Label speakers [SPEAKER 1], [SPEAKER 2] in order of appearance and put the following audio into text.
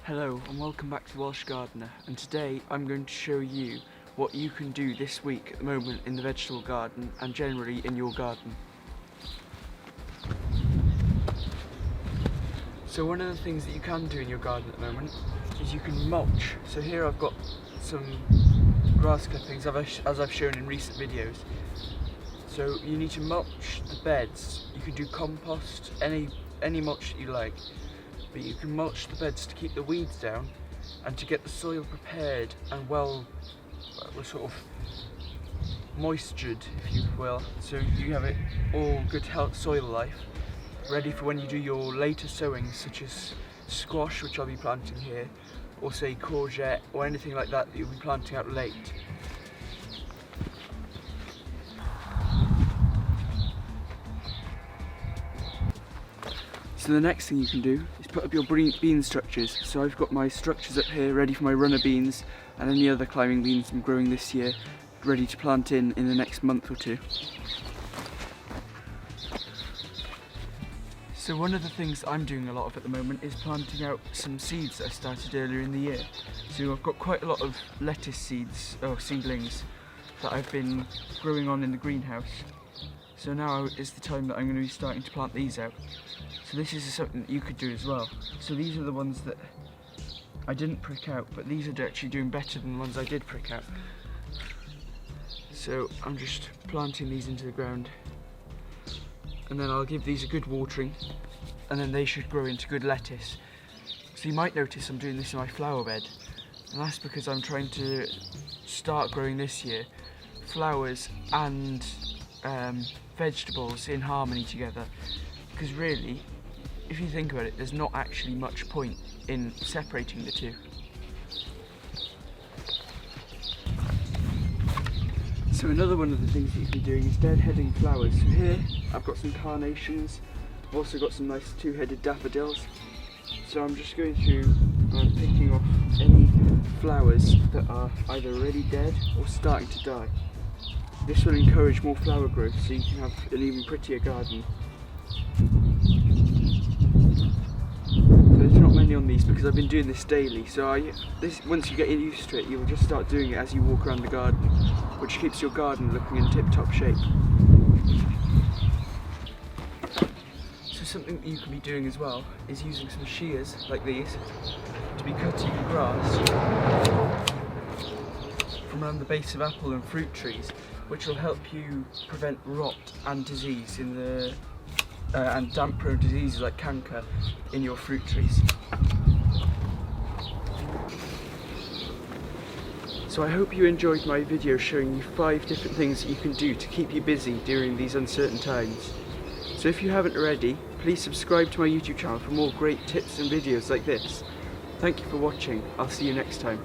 [SPEAKER 1] Hello and welcome back to Welsh Gardener, and today I'm going to show you what you can do this week at the moment in the vegetable garden and generally in your garden. So one of the things that you can do in your garden at the moment is you can mulch. So here I've got some grass clippings as I've shown in recent videos. So you need to mulch the beds. You can do compost, any mulch that you like. But you can mulch the beds to keep the weeds down and to get the soil prepared and well sort of moistured, if you will, so you have it all good health soil life ready for when you do your later sowings, such as squash, which I'll be planting here, or say courgette or anything like that you'll be planting out late. So the next thing you can do is put up your bean structures. So I've got my structures up here ready for my runner beans and any other climbing beans I'm growing this year, ready to plant in the next month or two. So one of the things I'm doing a lot of at the moment is planting out some seeds that I started earlier in the year. So I've got quite a lot of lettuce seeds, or seedlings, that I've been growing on in the greenhouse. So now is the time that I'm going to be starting to plant these out. So this is something that you could do as well. So these are the ones that I didn't prick out, but these are actually doing better than the ones I did prick out. So I'm just planting these into the ground, and then I'll give these a good watering, and then they should grow into good lettuce. So you might notice I'm doing this in my flower bed, and that's because I'm trying to start growing this year flowers and vegetables in harmony together, because really, if you think about it, there's not actually much point in separating the two. So another one of the things that you can be doing is deadheading flowers. So here I've got some carnations, I've also got some nice two-headed daffodils. So I'm just going through and picking off any flowers that are either already dead or starting to die. This will encourage more flower growth, so you can have an even prettier garden. So there's not many on these because I've been doing this daily, so once you get used to it, you'll just start doing it as you walk around the garden, which keeps your garden looking in tip-top shape. So something that you can be doing as well is using some shears like these to be cutting grass from around the base of apple and fruit trees, which will help you prevent rot and disease in the and damp-prone diseases like canker in your fruit trees. So I hope you enjoyed my video showing you 5 different things that you can do to keep you busy during these uncertain times. So if you haven't already, please subscribe to my YouTube channel for more great tips and videos like this. Thank you for watching. I'll see you next time.